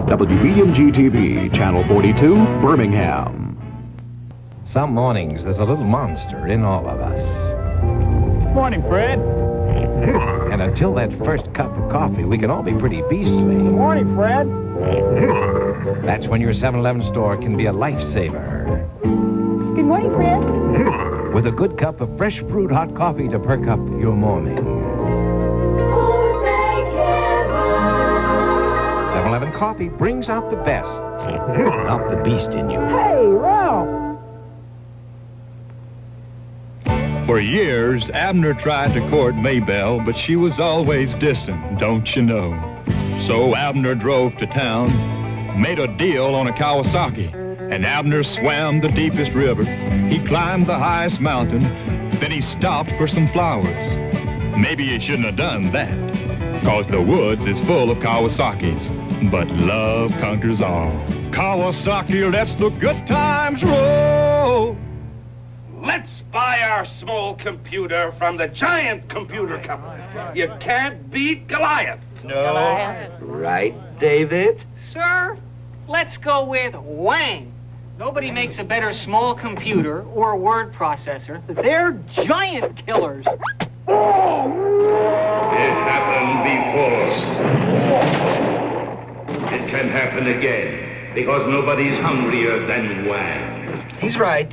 WBMG TV, Channel 42, Birmingham. Some mornings there's a little monster in all of us. Morning, Fred. And until that first cup of coffee, we can all be pretty beastly. Morning, Fred. That's when your 7-Eleven store can be a lifesaver. Good morning, Fred. With a good cup of fresh brewed hot coffee to perk up your morning. 7-Eleven coffee brings out the best, not the beast in you. Hey, Ralph. For years, Abner tried to court Maybelle, but she was always distant, don't you know? So Abner drove to town, made a deal on a Kawasaki, and Abner swam the deepest river. He climbed the highest mountain, then he stopped for some flowers. Maybe he shouldn't have done that, 'cause the woods is full of Kawasaki's, but love conquers all. Kawasaki lets the good times roll. Let's buy our small computer from the giant computer company. You can't beat Goliath. No. Right, David? Sir, let's go with Wang. Nobody makes a better small computer or word processor. They're giant killers. It happened before. It can happen again, because nobody's hungrier than Wang. He's right.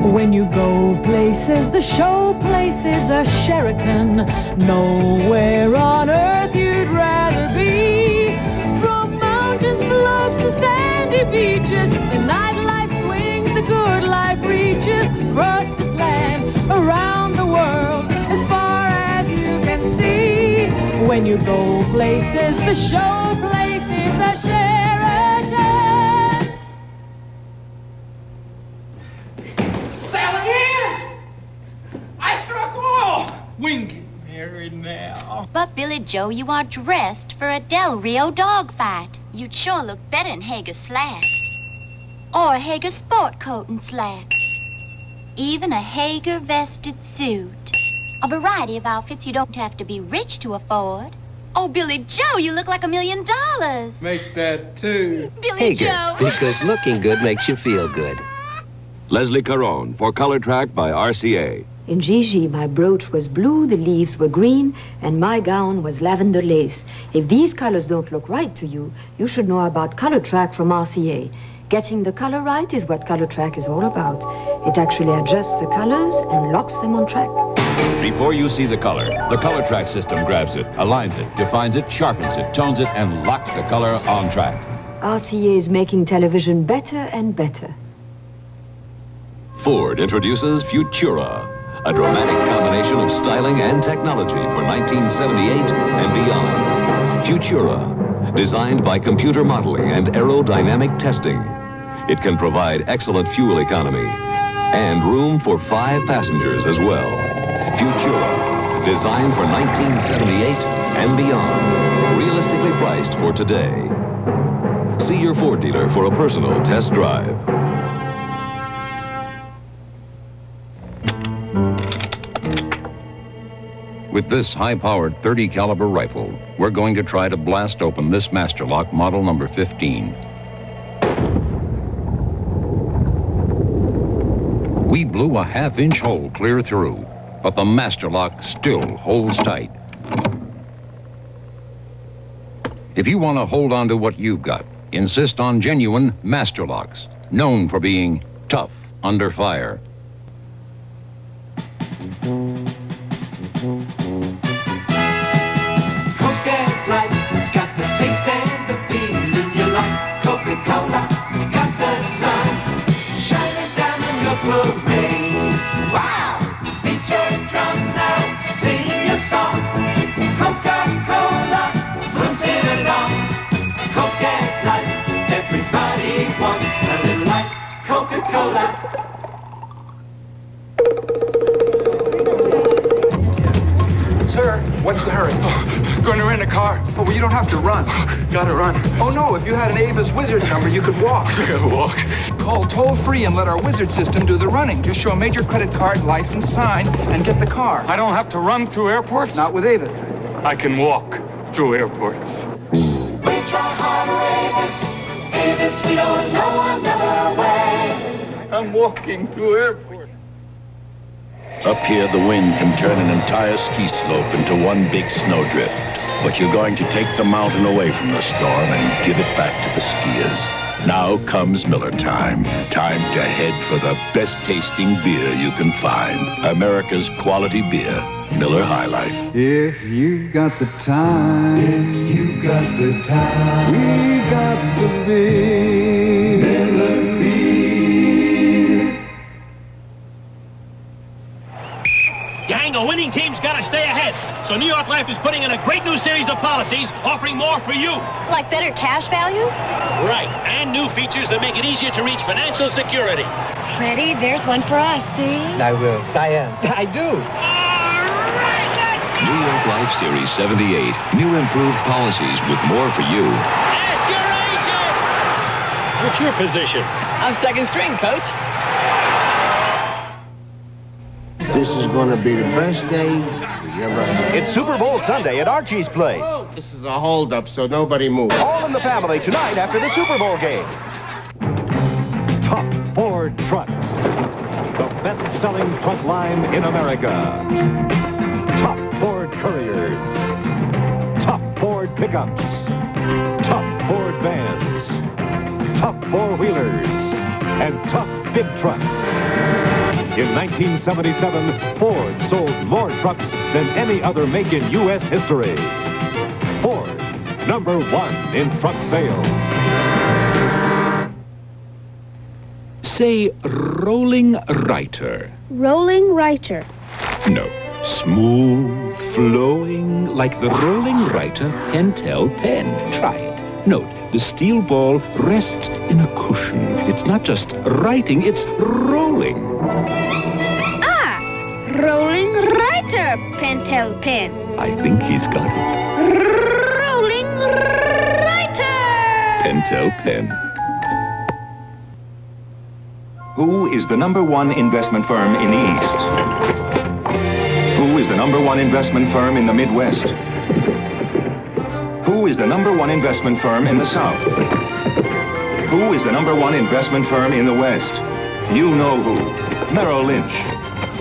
When you go places, the show places, a Sheraton. Nowhere on earth you'd rather be. From mountain slopes to sandy beaches, the nightlife swings, the good life reaches. Across this land, around the world, as far as you can see. When you go places, the show places, a Sheraton. We can get married now. But, Billy Joe, you are dressed for a Del Rio dog fight. You'd sure look better in Haggar slacks. Or a Haggar sport coat and slacks. Even a Haggar vested suit. A variety of outfits you don't have to be rich to afford. Oh, Billy Joe, you look like $1 million. Make that two. Billy Joe. Because looking good makes you feel good. Leslie Caron for ColorTrak by RCA. In Gigi, my brooch was blue, the leaves were green, and my gown was lavender lace. If these colors don't look right to you, you should know about ColorTrak from RCA. Getting the color right is what ColorTrak is all about. It actually adjusts the colors and locks them on track. Before you see the ColorTrak system grabs it, aligns it, defines it, sharpens it, tones it, and locks the color on track. RCA is making television better and better. Ford introduces Futura, a dramatic combination of styling and technology for 1978 and beyond. Futura, designed by computer modeling and aerodynamic testing. It can provide excellent fuel economy and room for 5 passengers as well. Futura, designed for 1978 and beyond. Realistically priced for today. See your Ford dealer for a personal test drive. With this high-powered 30 caliber rifle, we're going to try to blast open this Master Lock model number 15. We blew a half-inch hole clear through, but the Master Lock still holds tight. If you want to hold on to what you've got, insist on genuine Master Locks, known for being tough under fire. It's got the taste and the feeling you like. Coca-Cola, got the sun shining down on your parade. Wow! Beat your drum now, sing your song. Coca-Cola, brings it along. Coca-Cola Light, everybody wants a little light. Coca-Cola. Sir, what's the hurry? Going to rent a car. Oh, well, you don't have to run. Gotta run. Oh, no, if you had an Avis Wizard number, you could walk. Walk. Call toll-free and let our Wizard system do the running. Just show a major credit card, license, sign, and get the car. I don't have to run through airports? Not with Avis. I can walk through airports. We try harder, Avis. Avis, we don't know another way. I'm walking through airport. Up here, the wind can turn an entire ski slope into one big snowdrift. But you're going to take the mountain away from the storm and give it back to the skiers. Now comes Miller time. Time to head for the best tasting beer you can find. America's quality beer, Miller High Life. If you got the time, If you got the time, we got the beer. Miller beer. Gang, a winning team's got to stay ahead. So New York Life is putting in a great new series of policies offering more for you. Like better cash values? Right, and new features that make it easier to reach financial security. Freddie, there's one for us, see? I will. Diane, I do. New York Life Series 78. New improved policies with more for you. Ask your agent! What's your position? I'm second string, coach. This is going to be the best day we ever had. It's Super Bowl Sunday at Archie's Place. This is a holdup, so nobody move. All in the family tonight after the Super Bowl game. Top Ford trucks. The best-selling truck line in America. Top Ford Couriers. Top Ford pickups. Top Ford vans. Top four-wheelers. And top big trucks. In 1977, Ford sold more trucks than any other make in U.S. history. Ford, number one in truck sales. Say Rolling Writer. Rolling Writer. No. Smooth, flowing, like the Rolling Writer Pentel pen. Try it. Note, the steel ball rests in a cushion. It's not just writing, it's rolling. Rolling Writer Pentel pen. I think he's got it. Rolling Writer. Pentel pen. Who is the number one investment firm in the East? Who is the number one investment firm in the Midwest? Who is the number one investment firm in the South? Who is the number one investment firm in the West? You know who. Merril Lynch.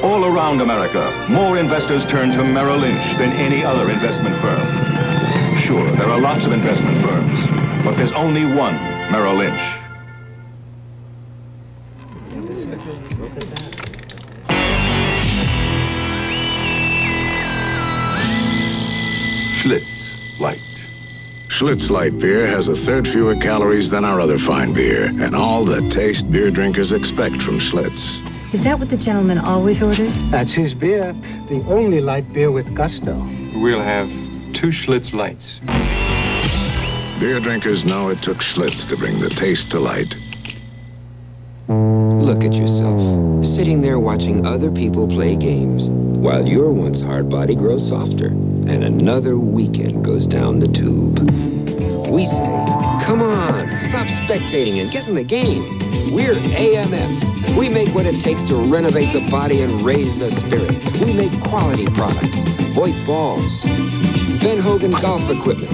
All around America, more investors turn to Merril Lynch than any other investment firm. Sure, there are lots of investment firms, but there's only one Merril Lynch. Schlitz Light. Schlitz Light beer has a third fewer calories than our other fine beer, and all the taste beer drinkers expect from Schlitz. Is that what the gentleman always orders? That's his beer. The only light beer with gusto. We'll have 2 Schlitz Lights. Beer drinkers know it took Schlitz to bring the taste to light. Look at yourself, sitting there watching other people play games, while your once hard body grows softer, and another weekend goes down the tube. We say, come on, stop spectating and get in the game. We're AMF. We make what it takes to renovate the body and raise the spirit. We make quality products, Voight balls, Ben Hogan golf equipment,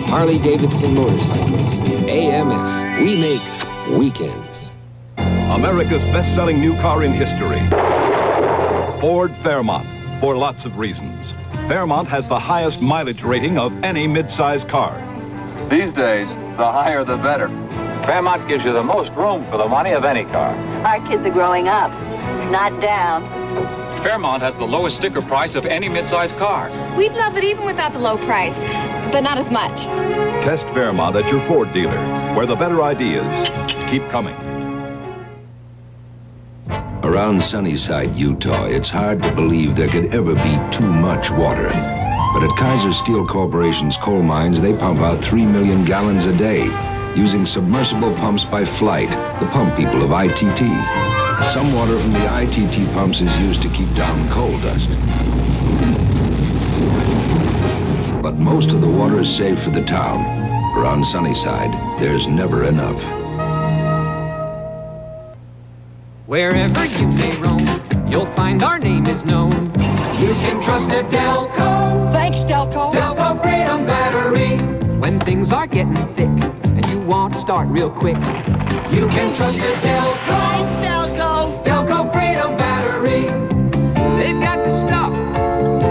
Harley-Davidson motorcycles. AMF. We make weekends. America's best-selling new car in history. Ford Fairmont, for lots of reasons. Fairmont has the highest mileage rating of any mid-size car. These days, the higher the better. Fairmont gives you the most room for the money of any car. Our kids are growing up, not down. Fairmont has the lowest sticker price of any mid-size car. We'd love it even without the low price, but not as much. Test Fairmont at your Ford dealer, where the better ideas keep coming. Around Sunnyside, Utah, it's hard to believe there could ever be too much water. But at Kaiser Steel Corporation's coal mines, they pump out 3 million gallons a day, using submersible pumps by Flight, the pump people of ITT. Some water from the ITT pumps is used to keep down coal dust. But most of the water is saved for the town. Around Sunnyside, there's never enough. Wherever you may roam, you'll find our name is known. You can trust a Delco. Thanks, Delco. Delco Freedom Battery. When things are start getting thick and you want to start real quick, you can trust your Delco. Delco. Delco Freedom battery. They've got the stuff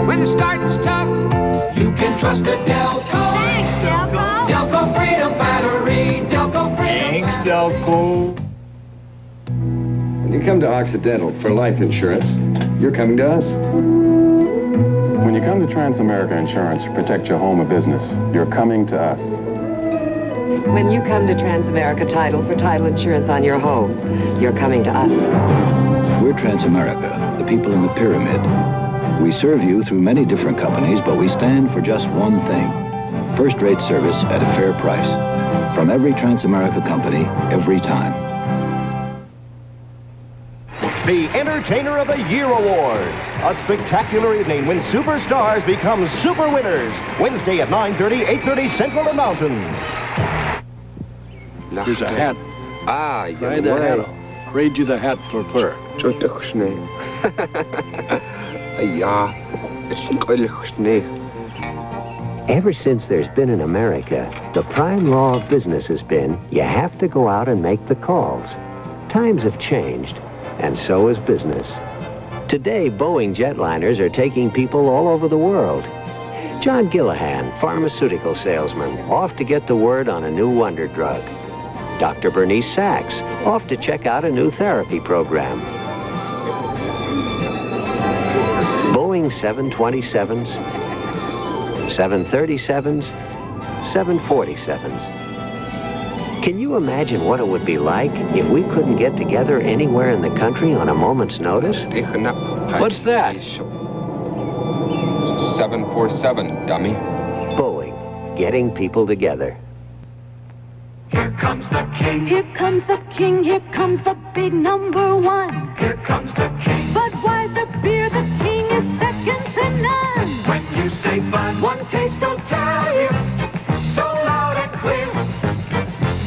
when the starting's tough. You can trust a Delco. Thanks, Delco. Delco Freedom battery. Delco Freedom. Thanks, Delco. When you come to Occidental for life insurance, you're coming to us. When you come to Transamerica Insurance to protect your home or business, you're coming to us. When you come to Transamerica Title for title insurance on your home, you're coming to us. We're Transamerica, the people in the pyramid. We serve you through many different companies, but we stand for just one thing. First-rate service at a fair price. From every Transamerica company, every time. The Entertainer of the Year Award. A spectacular evening when superstars become super winners. Wednesday at 9:30, 8:30 Central and Mountain. Here's a hat. Ah, Try the hat on. Grade you the hat for fur. Ever since there's been in America, the prime law of business has been you have to go out and make the calls. Times have changed, and so has business. Today, Boeing jetliners are taking people all over the world. John Gillahan, pharmaceutical salesman, off to get the word on a new wonder drug. Dr. Bernice Sachs, off to check out a new therapy program. Boeing 727s, 737s, 747s. Can you imagine what it would be like if we couldn't get together anywhere in the country on a moment's notice? What's that? 747, dummy. Boeing, getting people together. Here comes the king. Here comes the king. Here comes the big number one. Here comes the king. Budweiser beer, the king is second to none. When you say Bud, one taste will tell you so loud and clear.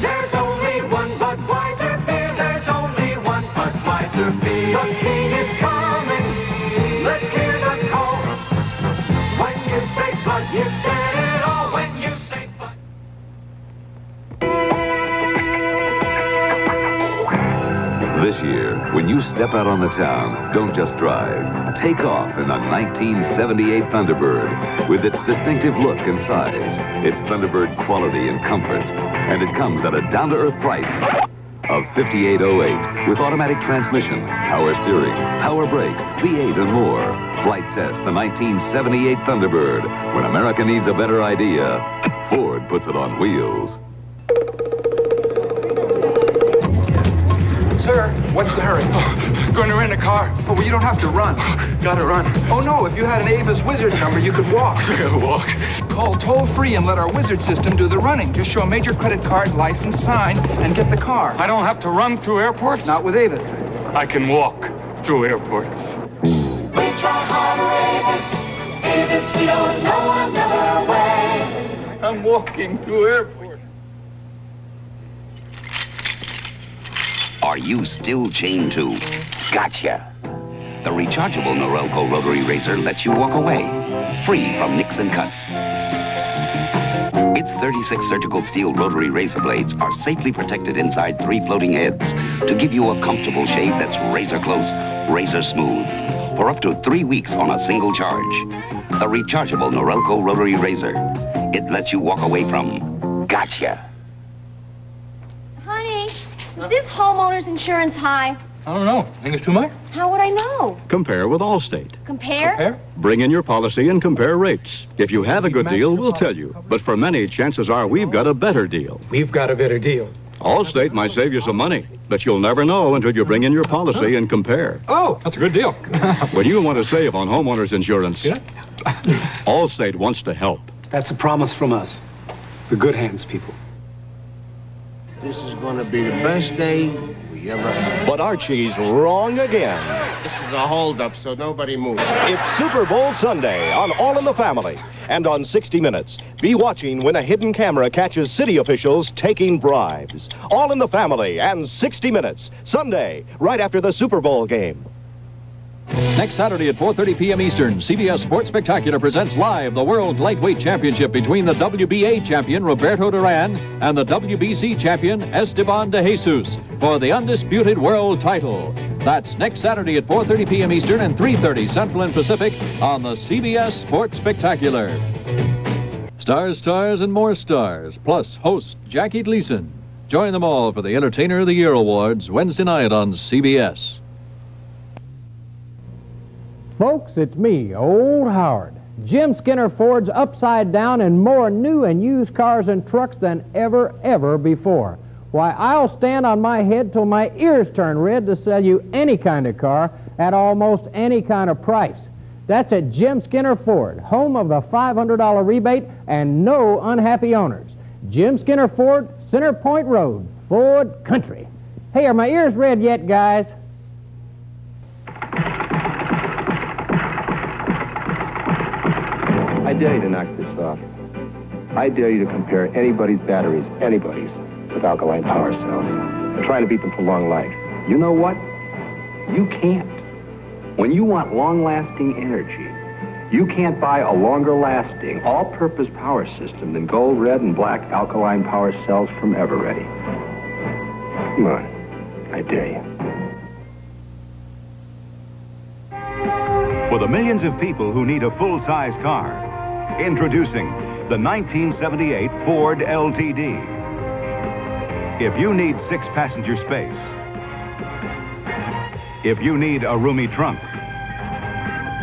There's only one Budweiser beer. There's only one Budweiser beer. The king is coming. Let's hear the call. When you say Bud, you said it all. When you say Bud. This year, when you step out on the town, don't just drive. Take off in the 1978 Thunderbird. With its distinctive look and size, its Thunderbird quality and comfort. And it comes at a down-to-earth price of $58.08 with automatic transmission, power steering, power brakes, V8 and more. Flight test the 1978 Thunderbird. When America needs a better idea, Ford puts it on wheels. Sir, what's the hurry? Oh, going to rent a car. Oh, well, you don't have to run. Gotta run. Oh, no, if you had an Avis Wizard number, you could walk. Walk? Call toll-free and let our Wizard system do the running. Just show a major credit card, license, sign, and get the car. I don't have to run through airports? Not with Avis. I can walk through airports. We try harder, Avis. Avis, we don't know another way. I'm walking through airports. Are you still chained to? Gotcha. The rechargeable Norelco rotary razor lets you walk away, free from nicks and cuts. Its 36 surgical steel rotary razor blades are safely protected inside 3 floating heads to give you a comfortable shave that's razor close, razor smooth, for up to 3 weeks on a single charge. The rechargeable Norelco rotary razor. It lets you walk away from gotcha. Honey, is this homeowner's insurance high? I don't know. Think it's too much? How would I know? Compare with Allstate. Compare? Bring in your policy and compare rates. If you have a good deal, we'll tell you. But for many, chances are we've got a better deal. We've got a better deal. Allstate might save you some money, but you'll never know until you bring in your policy and compare. Oh, that's a good deal. When you want to save on homeowners insurance, Allstate wants to help. That's a promise from us. The good hands people. This is going to be the best day we ever had. But Archie's wrong again. This is a holdup, so nobody moves. It's Super Bowl Sunday on All in the Family. And on 60 Minutes, be watching when a hidden camera catches city officials taking bribes. All in the Family and 60 Minutes, Sunday, right after the Super Bowl game. Next Saturday at 4:30 p.m. Eastern, CBS Sports Spectacular presents live the World Lightweight Championship between the WBA champion Roberto Duran and the WBC champion Esteban de Jesus for the undisputed world title. That's next Saturday at 4:30 p.m. Eastern and 3:30 Central and Pacific on the CBS Sports Spectacular. Stars, stars, and more stars, plus host Jackie Gleason. Join them all for the Entertainer of the Year Awards Wednesday night on CBS. Folks, it's me, Old Howard. Jim Skinner Ford's upside down and more new and used cars and trucks than ever before. Why, I'll stand on my head till my ears turn red to sell you any kind of car at almost any kind of price. That's at Jim Skinner Ford, home of the $500 rebate and no unhappy owners. Jim Skinner Ford, Center Point Road, Ford Country. Hey, are my ears red yet, guys? I dare you to knock this off. I dare you to compare anybody's batteries, with alkaline power cells. I'm trying to beat them for long life. You know what? You can't. When you want long-lasting energy, you can't buy a longer-lasting, all-purpose power system than gold, red, and black alkaline power cells from Eveready. Come on. I dare you. For the millions of people who need a full-size car, introducing the 1978 Ford LTD. If you need 6-passenger space, if you need a roomy trunk,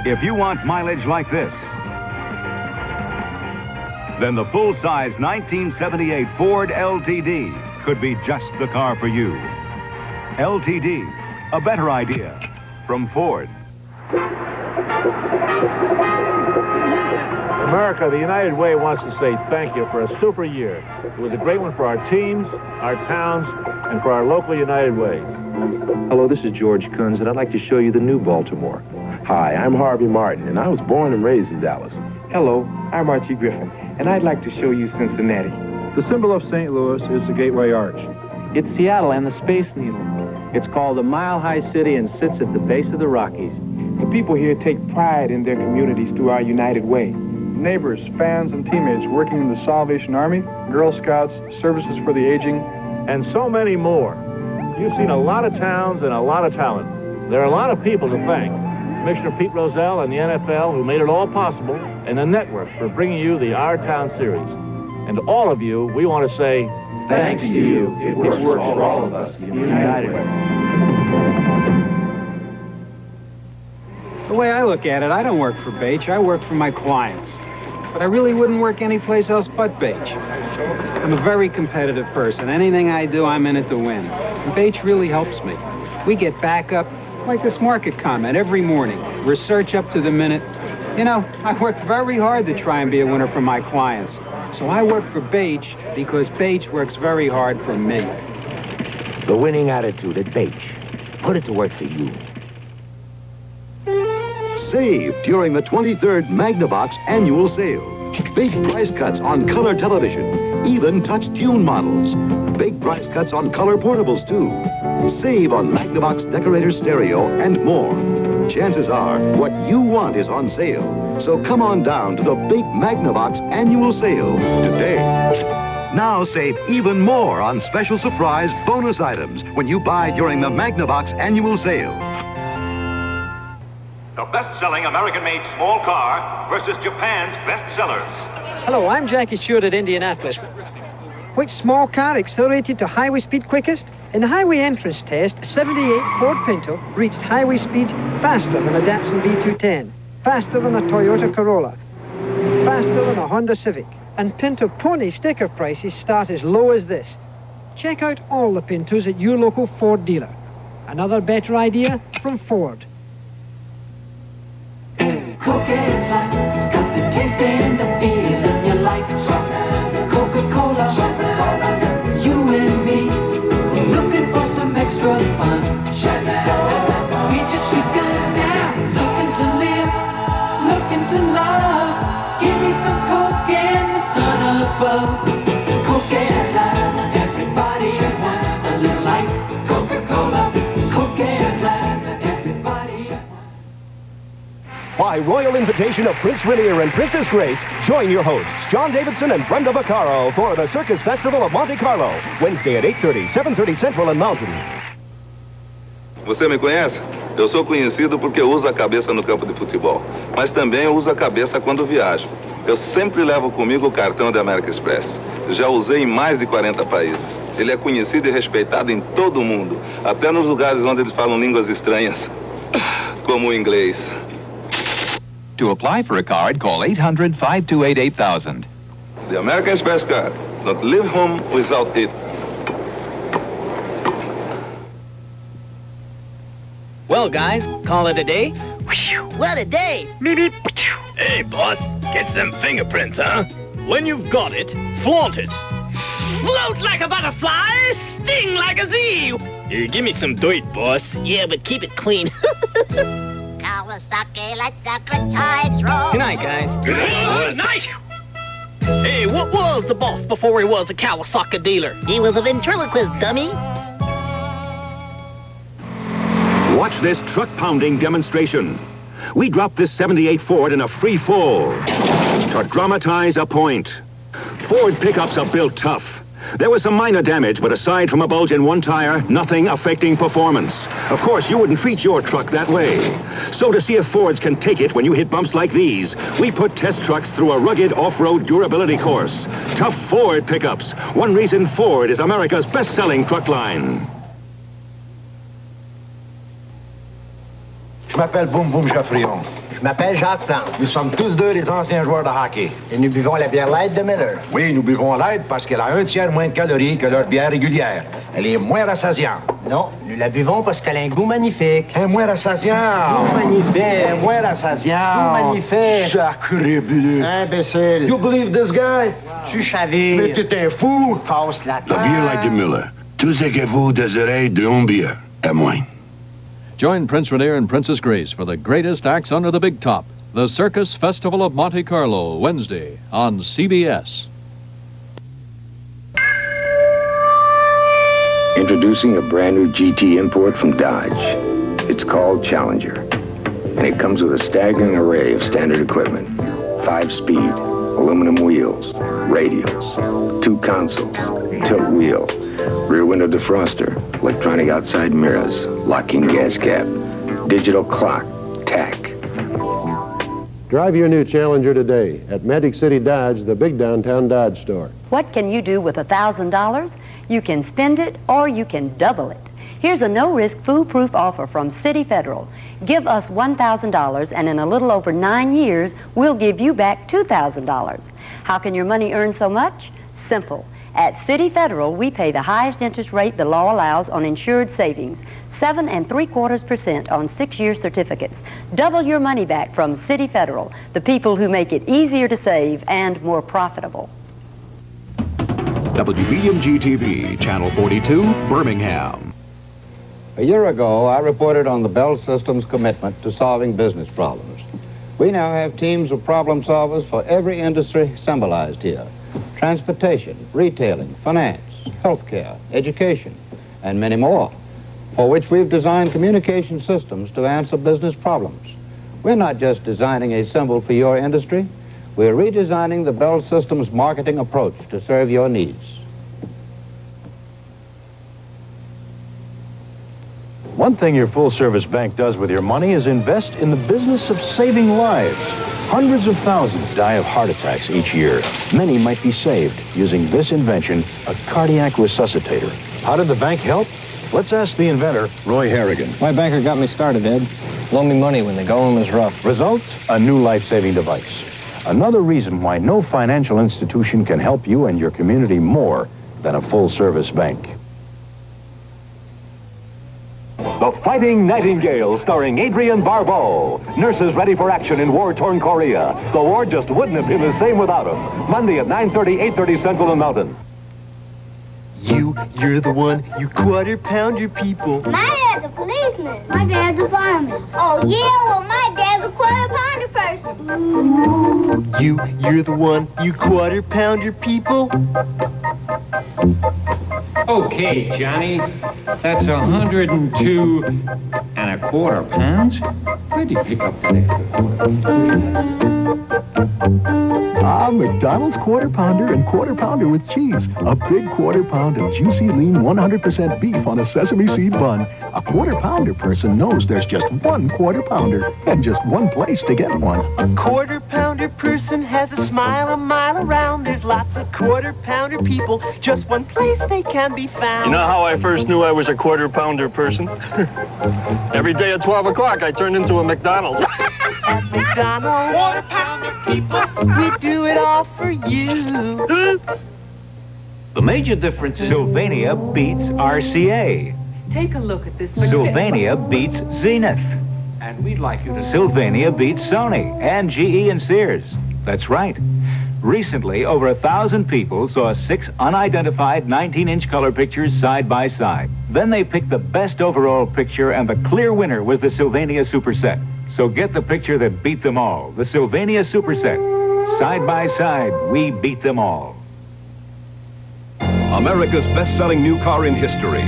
if you want mileage like this, then the full-size 1978 Ford LTD could be just the car for you. LTD, a better idea from Ford. America, the United Way wants to say thank you for a super year. It was a great one for our teams, our towns, and for our local United Way. Hello, this is George Kunz, and I'd like to show you the new Baltimore. Hi, I'm Harvey Martin, and I was born and raised in Dallas. Hello, I'm Archie Griffin, and I'd like to show you Cincinnati. The symbol of St. Louis is the Gateway Arch. It's Seattle and the Space Needle. It's called the Mile High City and sits at the base of the Rockies. The people here take pride in their communities through our United Way. Neighbors, fans, and teammates working in the Salvation Army, Girl Scouts, Services for the Aging, and so many more. You've seen a lot of towns and a lot of talent. There are a lot of people to thank. Commissioner Pete Rozelle and the NFL, who made it all possible, and the network for bringing you the Our Town series. And to all of you, we want to say, thanks to you. It works for all of us in the United Way. The way I look at it, I don't work for Bache. I work for my clients. But I really wouldn't work anyplace else but Bache. I'm a very competitive person. Anything I do, I'm in it to win. And Bache really helps me. We get backup, like this market comment, every morning. Research up to the minute. You know, I work very hard to try and be a winner for my clients. So I work for Bache because Bache works very hard for me. The winning attitude at Bache. Put it to work for you. Save during the 23rd Magnavox annual sale. Big price cuts on color television, even touch-tune models. Big price cuts on color portables, too. Save on Magnavox decorator stereo and more. Chances are what you want is on sale. So come on down to the big Magnavox annual sale today. Now save even more on special surprise bonus items when you buy during the Magnavox annual sale. The best-selling American-made small car versus Japan's best-sellers. Hello, I'm Jackie Stewart at Indianapolis. Which small car accelerated to highway speed quickest? In the highway entrance test, 78 Ford Pinto reached highway speed faster than a Datsun V210, faster than a Toyota Corolla, faster than a Honda Civic. And Pinto Pony sticker prices start as low as this. Check out all the Pintos at your local Ford dealer. Another better idea from Ford. Coca-Cola, it's got the taste and the feeling you like. Coca-Cola, you and me, looking for some extra fun. We just begun now, looking to live, looking to love. Give me some Coke and the sun above. Coca-Cola, everybody wants a little light. Coca-Cola, Coca-Cola, everybody. By royal invitation of Prince Rainier and Princess Grace, join your hosts, John Davidson and Brenda Vaccaro, for the Circus Festival of Monte Carlo, Wednesday at 8:30, 7:30 Central and Mountain. Você me conhece? Eu sou conhecido porque eu uso a cabeça no campo de futebol, mas também eu uso a cabeça quando viajo. Eu sempre levo comigo o cartão da American Express. Já usei em mais de 40 países. Ele é conhecido e respeitado em todo o mundo, até nos lugares onde eles falam línguas estranhas, como o inglês. To apply for a card, call 800-528-8000. The American Express card. Don't leave home without it. Well, guys, call it a day. What a day! Hey, boss, get some fingerprints, huh? When you've got it, flaunt it. Float like a butterfly, sting like a Z. Here, give me some dirt, boss. Yeah, but keep it clean. Kawasaki, let's a good times roll. Good night, guys. Good night. Hey, what was the boss before he was a Kawasaki dealer? He was a ventriloquist dummy. Watch this truck-pounding demonstration. We dropped this 78 Ford in a free fall to dramatize a point. Ford pickups are built tough. There was some minor damage, but aside from a bulge in one tire, nothing affecting performance. Of course, you wouldn't treat your truck that way. So to see if Fords can take it when you hit bumps like these, we put test trucks through a rugged off-road durability course. Tough Ford pickups. One reason Ford is America's best-selling truck line. Je m'appelle Boum Boum Chaffrion. Je m'appelle Jacques Plante. Nous sommes tous deux des anciens joueurs de hockey. Et nous buvons la bière light de Miller. Oui, nous buvons light parce qu'elle a 1/3 moins de calories que leur bière régulière. Elle est moins rassasiante. Non, nous la buvons parce qu'elle a un goût magnifique. Elle est moins rassasiante. Goût magnifique. Elle est moins rassasiante. Goût magnifique. Sacré bleu. Imbécile. You believe this guy? Tu chavires. Mais t'es un fou. Passe la La bière light de Miller. Tout ce que vous désirez d'une bière, à moins. Join Prince Rainier and Princess Grace for the greatest acts under the big top. The Circus Festival of Monte Carlo, Wednesday on CBS. Introducing a brand new GT import from Dodge. It's called Challenger. And it comes with a staggering array of standard equipment. 5-speed, aluminum wheels, radials, 2 consoles, tilt wheel, rear window defroster, electronic outside mirrors, locking gas cap, digital clock, tack. Drive your new Challenger today at Atlantic City Dodge, the big downtown Dodge store. What can you do with $1,000? You can spend it or you can double it. Here's a no-risk, foolproof offer from City Federal. Give us $1,000 and in a little over 9 years, we'll give you back $2,000. How can your money earn so much? Simple. At City Federal, we pay the highest interest rate the law allows on insured savings, 7 3/4% on 6-year certificates. Double your money back from City Federal, the people who make it easier to save and more profitable. WBMG TV, Channel 42, Birmingham. A year ago, I reported on the Bell System's commitment to solving business problems. We now have teams of problem solvers for every industry symbolized here. Transportation, retailing, finance, healthcare, education, and many more, for which we've designed communication systems to answer business problems. We're not just designing a symbol for your industry, we're redesigning the Bell System's marketing approach to serve your needs. One thing your full-service bank does with your money is invest in the business of saving lives. Hundreds of thousands die of heart attacks each year. Many might be saved using this invention, a cardiac resuscitator. How did the bank help? Let's ask the inventor, Roy Harrigan. My banker got me started, Ed. Loaned me money when the going was rough. Results? A new life-saving device. Another reason why no financial institution can help you and your community more than a full-service bank. The Fighting Nightingales, starring Adrienne Barbeau. Nurses ready for action in war-torn Korea. The war just wouldn't have been the same without them. Monday at 9:30, 8:30 Central and Mountain. You're the one, you quarter-pounder people. My dad's a policeman. My dad's a fireman. Oh, yeah, well, my dad's a quarter-pounder person. You're the one, you quarter-pounder people. Okay, Johnny, that's 102 1/4 pounds. pretty pickup today. McDonald's Quarter Pounder and Quarter Pounder with cheese. A big Quarter Pound of juicy, lean, 100% beef on a sesame seed bun. A Quarter Pounder person knows there's just one Quarter Pounder and just one place to get one. A Quarter Pounder person has a smile a mile around. There's lots of Quarter Pounder people. Just one place they can be found. You know how I first knew I was a Quarter Pounder person? Every day at 12 o'clock, I turned into a McDonald's. At McDonald's, Quarter Pounder people, we do it all for you. The major difference is Sylvania beats RCA. Take a look at this. Sylvania beats Zenith. And we'd like you to... Sylvania beats Sony and GE and Sears. That's right. Recently, over 1,000 people saw 6 unidentified 19-inch color pictures side by side. Then they picked the best overall picture, and the clear winner was the Sylvania Superset. So get the picture that beat them all, the Sylvania Superset. Side by side, we beat them all. America's best-selling new car in history.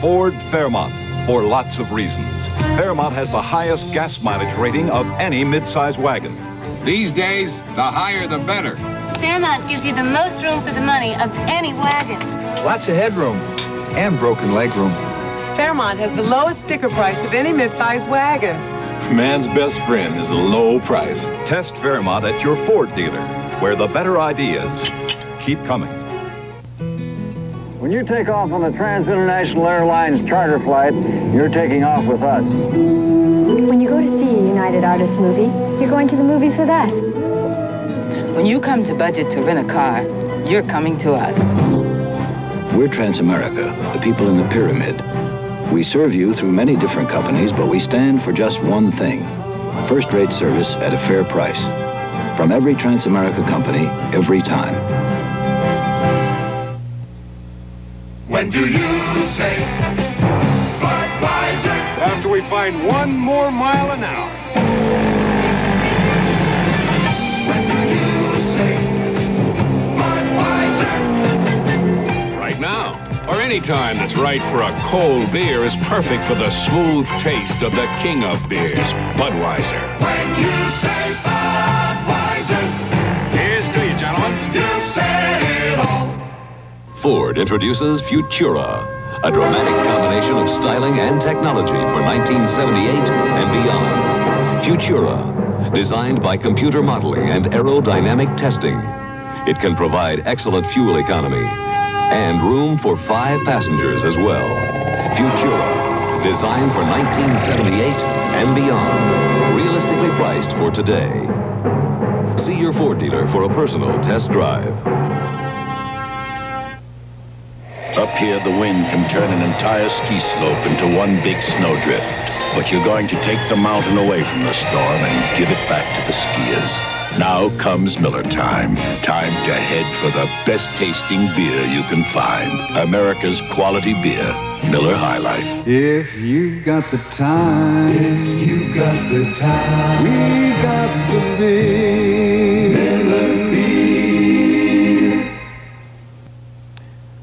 Ford Fairmont, for lots of reasons. Fairmont has the highest gas mileage rating of any mid-size wagon. These days, the higher the better. Fairmont gives you the most room for the money of any wagon. Lots of headroom and broken leg room. Fairmont has the lowest sticker price of any mid-size wagon. Man's best friend is a low price. Test Fairmont at your Ford dealer, where the better ideas keep coming. When you take off on the Trans-International Airlines charter flight, you're taking off with us. When you go to see a United Artists movie, you're going to the movies with us. When you come to budget to rent a car, you're coming to us. We're Transamerica, the people in the pyramid. We serve you through many different companies, but we stand for just one thing: first-rate service at a fair price. From every Transamerica company, every time. When do you say Budweiser? After we find one more mile an hour. When do you say Budweiser? Right now, or any time that's right for a cold beer is perfect for the smooth taste of the king of beers, Budweiser. When you say Budweiser, here's to you, gentlemen. You said it all. Ford introduces Futura, a dramatic combination of styling and technology for 1978 and beyond. Futura, designed by computer modeling and aerodynamic testing. It can provide excellent fuel economy and room for 5 passengers as well. Futura, designed for 1978 and beyond. Realistically priced for today. See your Ford dealer for a personal test drive. Up here, the wind can turn an entire ski slope into one big snowdrift. But you're going to take the mountain away from the storm and give it back to the skiers. Now comes Miller time. Time to head for the best-tasting beer you can find. America's quality beer, Miller High Life. If you've got the time, if you've got the time, we got the beer, Miller beer.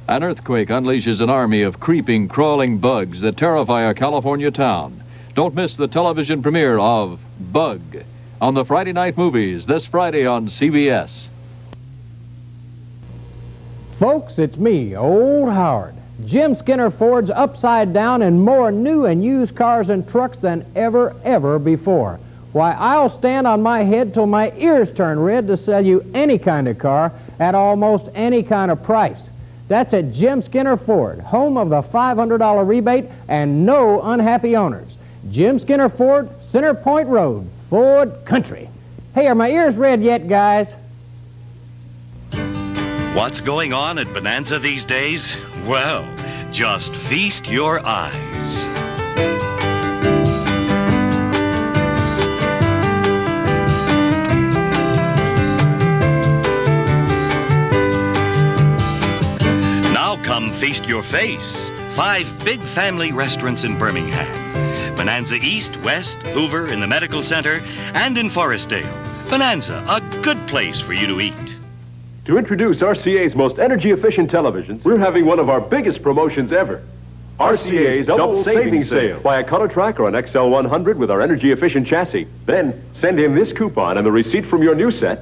An earthquake unleashes an army of creeping, crawling bugs that terrify a California town. Don't miss the television premiere of Bug on the Friday Night Movies this Friday on CBS. Folks, it's me, Old Howard. Jim Skinner Ford's upside down in more new and used cars and trucks than ever before. Why, I'll stand on my head till my ears turn red to sell you any kind of car at almost any kind of price. That's at Jim Skinner Ford, home of the $500 rebate and no unhappy owners. Jim Skinner Ford, Center Point Road, Ford Country. Hey, are my ears red yet, guys? What's going on at Bonanza these days? Well, just feast your eyes. Now come feast your face. 5 big family restaurants in Birmingham. Bonanza East, West, Hoover, in the Medical Center, and in Forestdale. Bonanza, a good place for you to eat. To introduce RCA's most energy-efficient televisions, we're having one of our biggest promotions ever. RCA's Double Savings Sale. Buy a ColorTrak or an XL100 with our energy-efficient chassis. Then send in this coupon and the receipt from your new set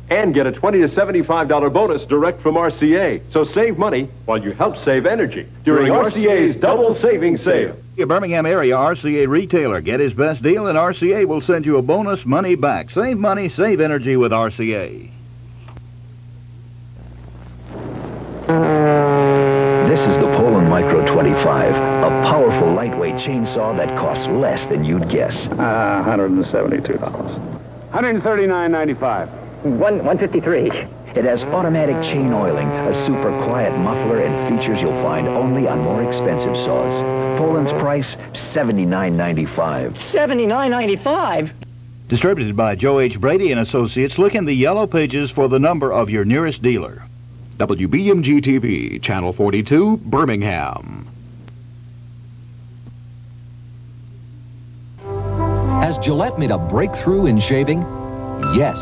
and get a $20 to $75 bonus direct from RCA. So save money while you help save energy during RCA's Double Savings Sale. A Birmingham area RCA retailer. Get his best deal and RCA will send you a bonus money back. Save money, save energy with RCA. This is the Poland Micro 25, a powerful lightweight chainsaw that costs less than you'd guess. $172. $139.95. $153. It has automatic chain oiling, a super quiet muffler, and features you'll find only on more expensive saws. Poland's price, $79.95. $79.95? Distributed by Joe H. Brady and Associates. Look in the yellow pages for the number of your nearest dealer. WBMG TV, Channel 42, Birmingham. Has Gillette made a breakthrough in shaving? Yes.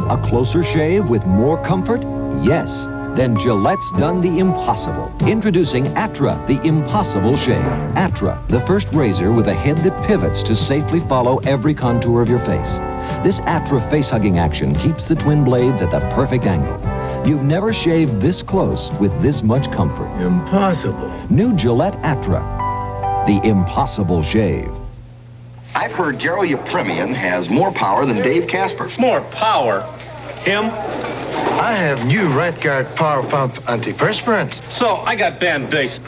A closer shave with more comfort? Yes. Then Gillette's done the impossible. Introducing Atra, the impossible shave. Atra, the first razor with a head that pivots to safely follow every contour of your face. This Atra face-hugging action keeps the twin blades at the perfect angle. You've never shaved this close with this much comfort. Impossible. New Gillette Atra, the impossible shave. I've heard Garo Yepremian has more power than Dave Casper. More power? Him? I have new Right Guard Power Pump Antiperspirant. So, I got banned basic.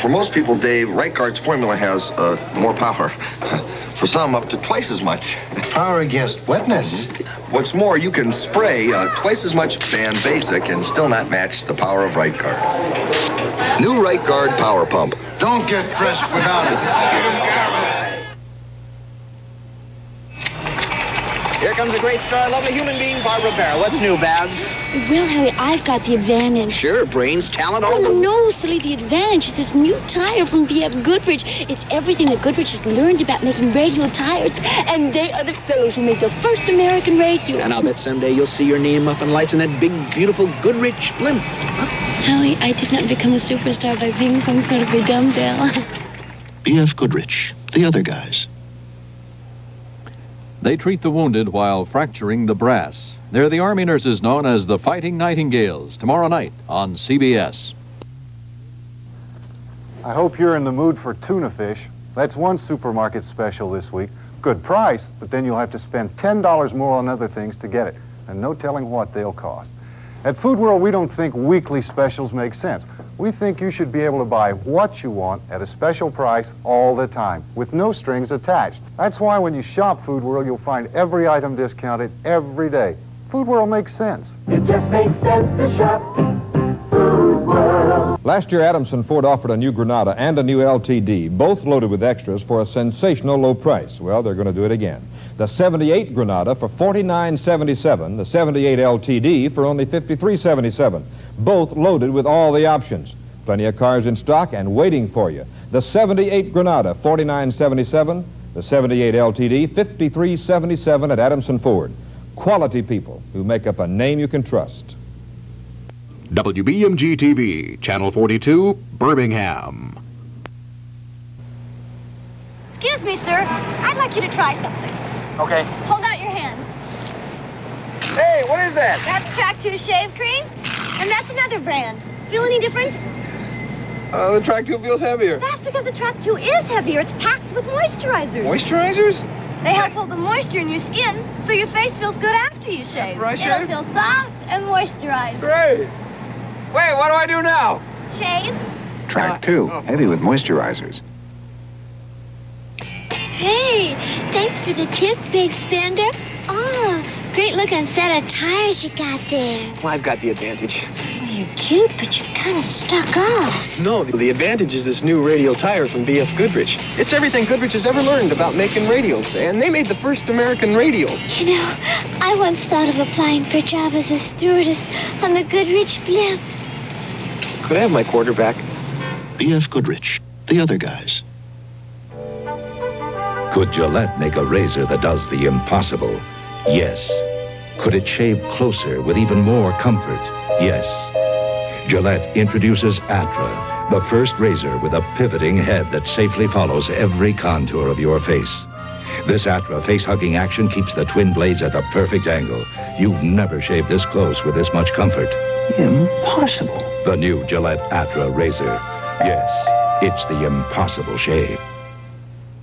For most people, Dave, Right Guard's formula has more power. For some, up to twice as much. Power against wetness. What's more, you can spray twice as much Ban Basic and still not match the power of Right Guard. New Right Guard Power Pump. Don't get dressed without it. Here comes a great star, lovely human being, Barbara Barrow. What's new, Babs? Well, Harry, I've got the advantage. Sure, brains, talent, all Oh, the... no, silly, the advantage is this new tire from B.F. Goodrich. It's everything that Goodrich has learned about making radial tires, and they are the fellows who made the first American radio. And I'll bet someday you'll see your name up in lights in that big, beautiful Goodrich blimp. Huh? Howie, I did not become a superstar by being some sort of a dumbbell. B.F. Goodrich, the other guys. They treat the wounded while fracturing the brass. They're the Army nurses known as the Fighting Nightingales, tomorrow night on CBS. I hope you're in the mood for tuna fish. That's one supermarket special this week. Good price, but then you'll have to spend $10 more on other things to get it, and no telling what they'll cost. At Food World, we don't think weekly specials make sense. We think you should be able to buy what you want at a special price all the time, with no strings attached. That's why when you shop Food World, you'll find every item discounted every day. Food World makes sense. It just makes sense to shop Food World. Last year, Adamson Ford offered a new Granada and a new LTD, both loaded with extras for a sensational low price. Well, they're going to do it again. The 78 Granada for $49.77, the 78 LTD for only $53.77, both loaded with all the options. Plenty of cars in stock and waiting for you. The 78 Granada, $49.77, the 78 LTD, $53.77 at Adamson Ford. Quality people who make up a name you can trust. WBMG TV, Channel 42, Birmingham. Excuse me, sir. I'd like you to try something. Okay. Hold out your hand. Hey, what is that? That's Track 2 shave cream, and that's another brand. Feel any different? The Track 2 feels heavier. That's because the Track 2 is heavier. It's packed with moisturizers. Moisturizers? They help hold the moisture in your skin so your face feels good after you shave. After I It'll shave? feel soft and moisturized. Great. Wait, what do I do now? Shave? Track 2, heavy with moisturizers. Hey, thanks for the tip, big spender. Oh, great looking set of tires you got there. Well, I've got the advantage. Well, you're cute, but you're kind of stuck up. No, the advantage is this new radial tire from B.F. Goodrich. It's everything Goodrich has ever learned about making radials, and they made the first American radial. You know, I once thought of applying for a job as a stewardess on the Goodrich blimp. Could I have my quarterback? B.F. Goodrich, the other guys. Could Gillette make a razor that does the impossible? Yes. Could it shave closer with even more comfort? Yes. Gillette introduces Atra, The first razor with a pivoting head that safely follows every contour of your face. This Atra face-hugging action keeps the twin blades at the perfect angle. You've never shaved this close with this much comfort. Impossible. The new Gillette Atra razor. Yes, it's the impossible shave.